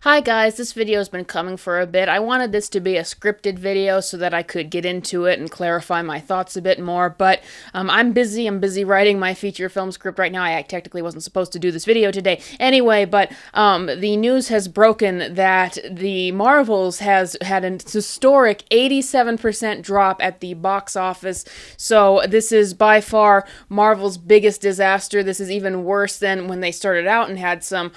Hi guys, this video has been coming for a bit. I wanted this to be a scripted video so that I could get into it and clarify my thoughts a bit more, but I'm busy writing my feature film script right now. I technically wasn't supposed to do this video today anyway, but the news has broken that the Marvels has had an historic 87% drop at the box office, so this is by far Marvel's biggest disaster. This is even worse than when they started out and had some,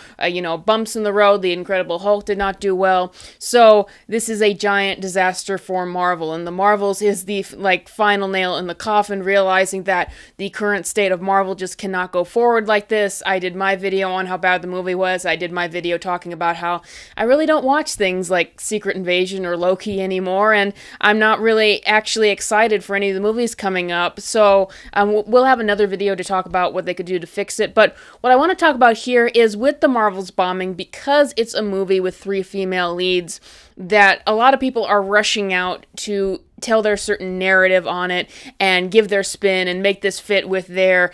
bumps in the road. The Incredible Hulk did not do well. So this is a giant disaster for Marvel, and the Marvels is the final nail in the coffin, realizing that the current state of Marvel just cannot go forward like this. I did my video on how bad the movie was. I did my video talking about how I really don't watch things like Secret Invasion or Loki anymore, and I'm not really actually excited for any of the movies coming up. So we'll have another video to talk about what they could do to fix it. But what I want to talk about here is with the Marvels bombing, because it's a movie with 3 female leads, that a lot of people are rushing out to tell their certain narrative on it and give their spin and make this fit with their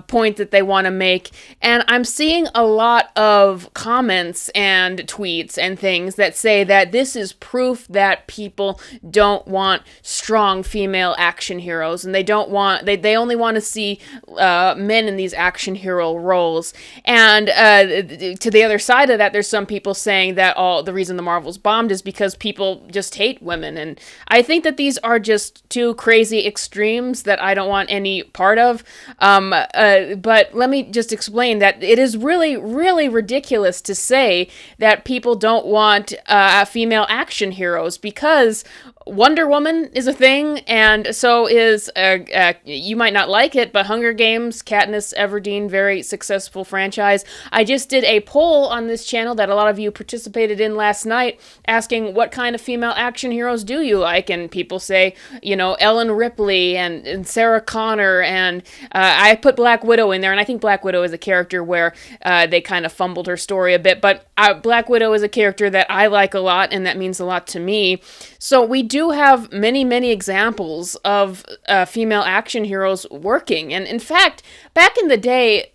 point that they want to make. And I'm seeing a lot of comments and tweets and things that say that this is proof that people don't want strong female action heroes, and they only want to see men in these action hero roles. And to the other side of that, there's some people saying that the reason the Marvels bombed is because people just hate women. And I think that these are just 2 crazy extremes that I don't want any part of. But let me just explain that it is really, really ridiculous to say that people don't want female action heroes, because Wonder Woman is a thing, and so is, you might not like it, but Hunger Games, Katniss Everdeen, very successful franchise. I just did a poll on this channel that a lot of you participated in last night, asking what kind of female action heroes do you like, and people say, Ellen Ripley and Sarah Connor, and I put Black Widow in there, and I think Black Widow is a character where they kind of fumbled her story a bit, but Black Widow is a character that I like a lot, and that means a lot to me. So we do have many, many examples of female action heroes working. And in fact, back in the day,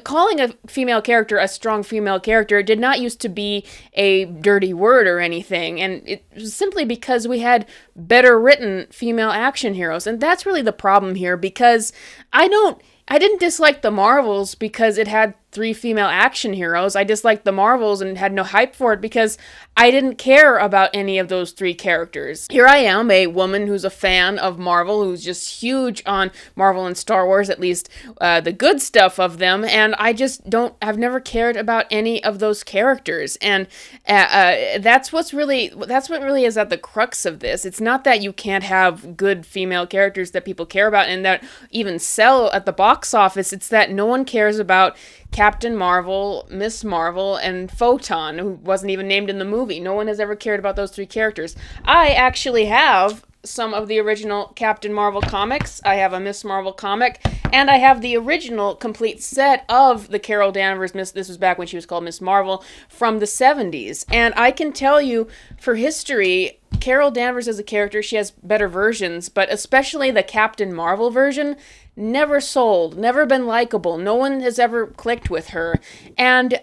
calling a female character a strong female character did not used to be a dirty word or anything. And it was simply because we had better written female action heroes. And that's really the problem here, because I didn't dislike the Marvels because it had 3 female action heroes. I disliked the Marvels and had no hype for it because I didn't care about any of those 3 characters. Here I am, a woman who's a fan of Marvel, who's just huge on Marvel and Star Wars, at least the good stuff of them, and I've never cared about any of those characters. And that's what really is at the crux of this. It's not that you can't have good female characters that people care about and that even sell at the box office. It's that no one cares about Captain Marvel, Miss Marvel, and Photon, who wasn't even named in the movie. No one has ever cared about those 3 characters. I actually have some of the original Captain Marvel comics. I have a Miss Marvel comic, and I have the original complete set of the Carol Danvers, this was back when she was called Miss Marvel, from the 70s. And I can tell you, for history, Carol Danvers as a character, she has better versions, but especially the Captain Marvel version, never sold, never been likable. No one has ever clicked with her. And,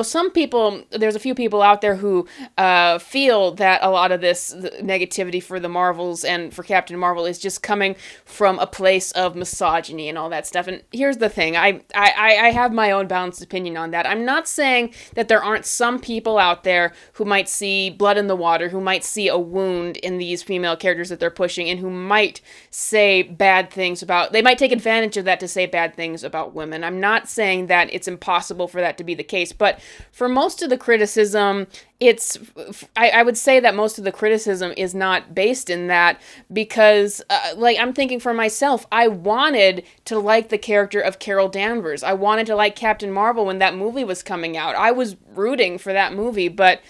some people, there's a few people out there who feel that a lot of this negativity for the Marvels and for Captain Marvel is just coming from a place of misogyny and all that stuff. And here's the thing, I have my own balanced opinion on that. I'm not saying that there aren't some people out there who might see blood in the water, who might see a wound in these female characters that they're pushing, and who might say bad things they might take advantage of that to say bad things about women. I'm not saying that it's impossible for that to be the case, but for most of the criticism, I would say that most of the criticism is not based in that, because I'm thinking for myself, I wanted to like the character of Carol Danvers. I wanted to like Captain Marvel when that movie was coming out. I was rooting for that movie, but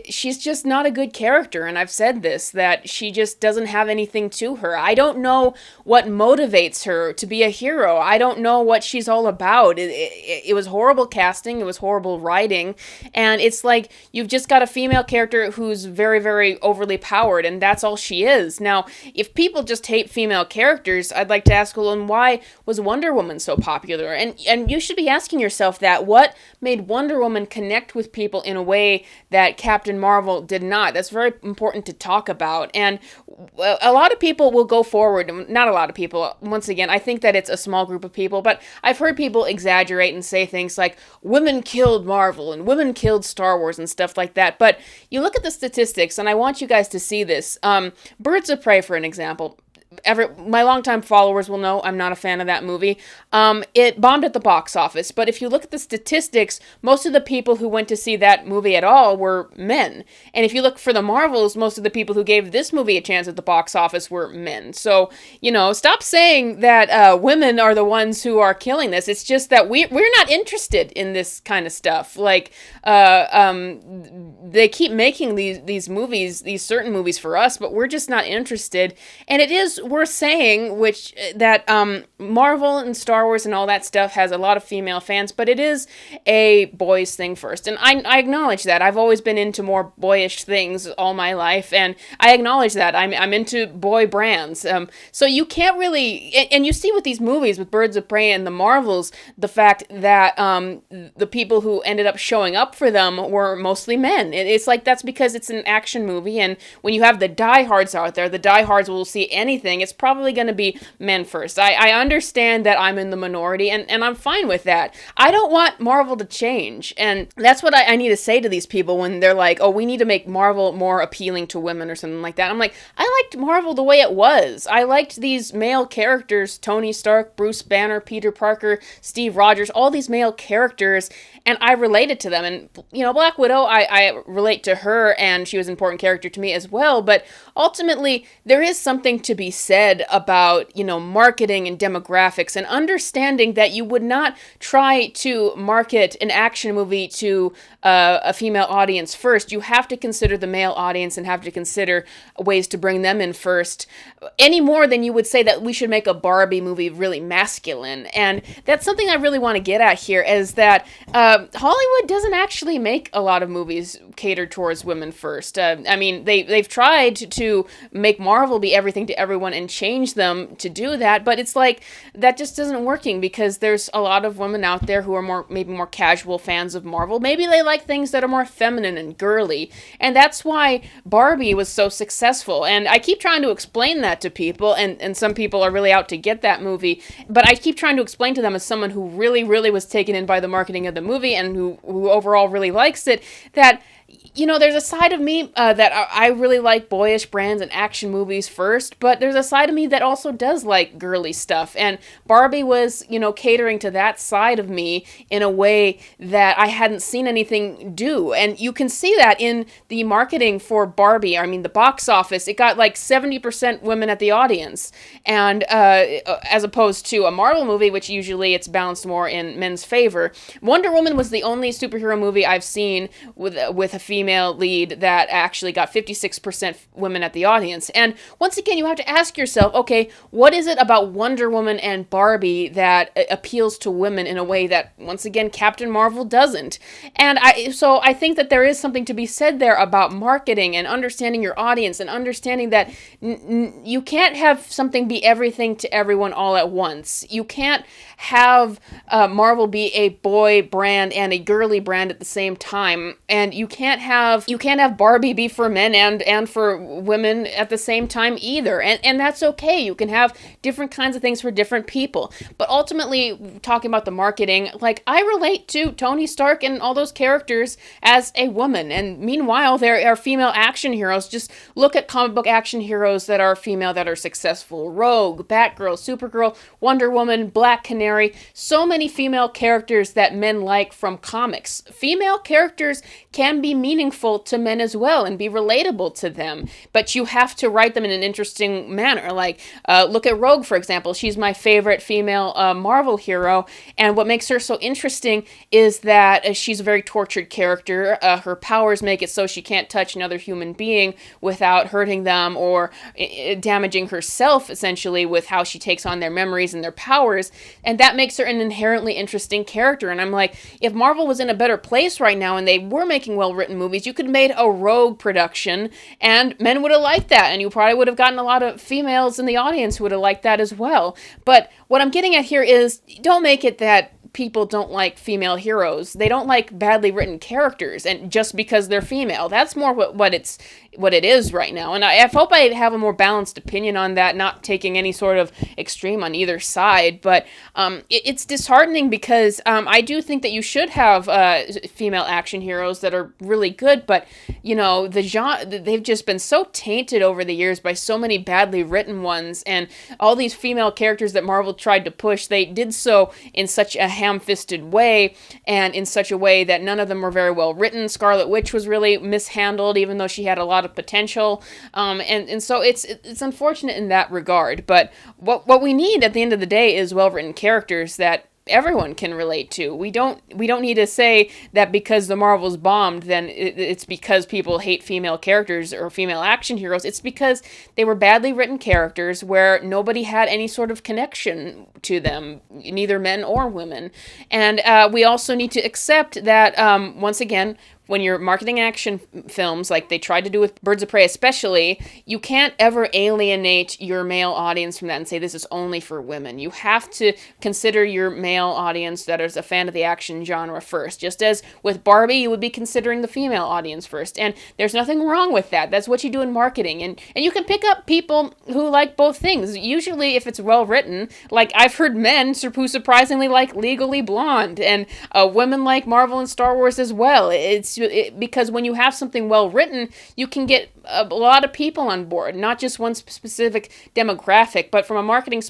she's just not a good character, and I've said this, that she just doesn't have anything to her. I don't know what motivates her to be a hero. I don't know what she's all about. It was horrible casting, it was horrible writing, and it's like you've just got a female character who's very, very overly powered, and that's all she is. Now, if people just hate female characters, I'd like to ask, well, then why was Wonder Woman so popular? And you should be asking yourself that. What made Wonder Woman connect with people in a way that Captain Marvel did not? That's very important to talk about. And a lot of people will go forward, not a lot of people, once again, I think that it's a small group of people, but I've heard people exaggerate and say things like, women killed Marvel and women killed Star Wars and stuff like that. But you look at the statistics, and I want you guys to see this. Birds of Prey, for an example. My longtime followers will know I'm not a fan of that movie. It bombed at the box office, but if you look at the statistics, most of the people who went to see that movie at all were men. And if you look for the Marvels, most of the people who gave this movie a chance at the box office were men. So, stop saying that women are the ones who are killing this. It's just that we're not interested in this kind of stuff. Like, they keep making these movies, these certain movies for us, but we're just not interested. And it is worth saying that Marvel and Star Wars and all that stuff has a lot of female fans, but it is a boys thing first. And I acknowledge that. I've always been into more boyish things all my life, and I acknowledge that. I'm into boy brands. So you can't really, and you see with these movies, with Birds of Prey and the Marvels, the fact that the people who ended up showing up for them were mostly men. It's like that's because it's an action movie, and when you have the diehards out there, the diehards will see anything. It's probably going to be men first. I understand that I'm in the minority, and I'm fine with that. I don't want Marvel to change, and that's what I need to say to these people when they're like, oh, we need to make Marvel more appealing to women or something like that. I'm like, I liked Marvel the way it was. I liked these male characters, Tony Stark, Bruce Banner, Peter Parker, Steve Rogers, all these male characters, and I related to them. And, Black Widow, I relate to her, and she was an important character to me as well, but ultimately, there is something to be said about, marketing and demographics and understanding that you would not try to market an action movie to a female audience first. You have to consider the male audience and have to consider ways to bring them in first, any more than you would say that we should make a Barbie movie really masculine. And that's something I really want to get at here, is that Hollywood doesn't actually make a lot of movies catered towards women first. They've tried to make Marvel be everything to everyone and change them to do that, but it's like that just isn't working because there's a lot of women out there who are maybe more casual fans of Marvel. Maybe they like things that are more feminine and girly, and that's why Barbie was so successful. And I keep trying to explain that to people, and some people are really out to get that movie, but I keep trying to explain to them, as someone who really, really was taken in by the marketing of the movie and who overall really likes it, that there's a side of me that I really like boyish brands and action movies first, but there's a side of me that also does like girly stuff. And Barbie was, catering to that side of me in a way that I hadn't seen anything do. And you can see that in the marketing for Barbie. I mean, the box office, it got like 70% women at the audience. And as opposed to a Marvel movie, which usually it's balanced more in men's favor. Wonder Woman was the only superhero movie I've seen with a female lead that actually got 56% women at the audience. And once again, you have to ask yourself, okay, what is it about Wonder Woman and Barbie that appeals to women in a way that, once again, Captain Marvel doesn't? And I think that there is something to be said there about marketing and understanding your audience and understanding that you can't have something be everything to everyone all at once. You can't have Marvel be a boy brand and a girly brand at the same time, and you can't have Barbie be for men and for women at the same time either, and that's okay. You can have different kinds of things for different people, but ultimately, talking about the marketing, like, I relate to Tony Stark and all those characters as a woman, and meanwhile there are female action heroes. Just look at comic book action heroes that are female that are successful: Rogue, Batgirl, Supergirl, Wonder Woman, Black Canary. So many female characters that men like from comics. Female characters can be meaningful to men as well and be relatable to them. But you have to write them in an interesting manner. Like, look at Rogue, for example. She's my favorite female Marvel hero, and what makes her so interesting is that she's a very tortured character. Her powers make it so she can't touch another human being without hurting them or damaging herself, essentially, with how she takes on their memories and their powers, and that makes her an inherently interesting character. And I'm like, if Marvel was in a better place right now and they were making well-written movies, you could have made a Rogue production, and men would have liked that, and you probably would have gotten a lot of females in the audience who would have liked that as well. But what I'm getting at here is, don't make it that people don't like female heroes. They don't like badly written characters, and just because they're female. That's more what it is right now. And I hope I have a more balanced opinion on that, not taking any sort of extreme on either side. But it's disheartening because I do think that you should have female action heroes that are really good, but the genre, they've just been so tainted over the years by so many badly written ones, and all these female characters that Marvel tried to push, they did so in such a ham-fisted way, and in such a way that none of them were very well written. Scarlet Witch was really mishandled, even though she had a lot of potential, and so it's unfortunate in that regard. But what we need at the end of the day is well-written characters that everyone can relate to. We don't need to say that because the Marvels bombed, then it's because people hate female characters or female action heroes. It's because they were badly written characters where nobody had any sort of connection to them, neither men or women. And we also need to accept that, once again, when you're marketing action films, like they tried to do with Birds of Prey especially, you can't ever alienate your male audience from that and say this is only for women. You have to consider your male audience that is a fan of the action genre first. Just as with Barbie, you would be considering the female audience first. And there's nothing wrong with that. That's what you do in marketing. And you can pick up people who like both things. Usually, if it's well written, like I've heard men who surprisingly like Legally Blonde, and women like Marvel and Star Wars as well. Because when you have something well written, you can get a lot of people on board, not just one specific demographic. But from a marketing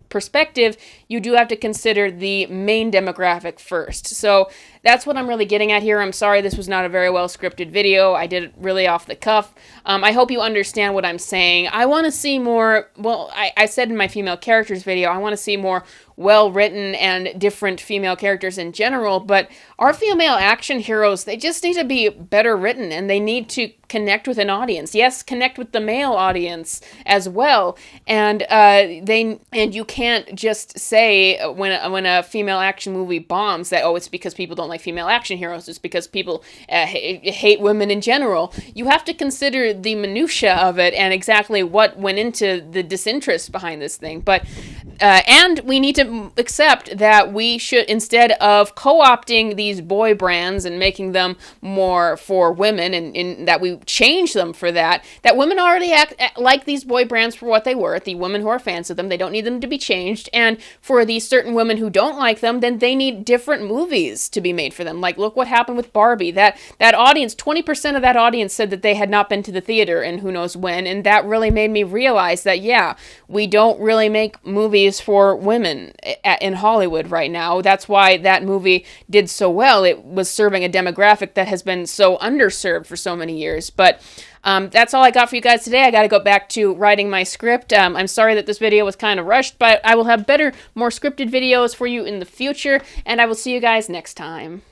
perspective, you do have to consider the main demographic first. So that's what I'm really getting at here. I'm sorry this was not a very well scripted video. I did it really off the cuff. I hope you understand what I'm saying. I want to see more, well, I said in my female characters video, I want to see more well-written and different female characters in general, but our female action heroes, they just need to be better written, and they need to connect with an audience. Yes, connect with the male audience as well. And you can't just say when a female action movie bombs that, oh, it's because people don't like female action heroes. It's because people hate women in general. You have to consider the minutia of it and exactly what went into the disinterest behind this thing. But and we need to accept that we should, instead of co-opting these boy brands and making them more for women, and that we change them for that women already act like these boy brands for what they were. The women who are fans of them, they don't need them to be changed. And for these certain women who don't like them, then they need different movies to be made for them. Like, look what happened with Barbie. That audience, 20% of that audience said that they had not been to the theater and who knows when. And that really made me realize that, yeah, we don't really make movies for women in Hollywood right now. That's why that movie did so well. It was serving a demographic that has been so underserved for so many years. But that's all I got for you guys today. I got to go back to writing my script. I'm sorry that this video was kind of rushed, but I will have better, more scripted videos for you in the future, and I will see you guys next time.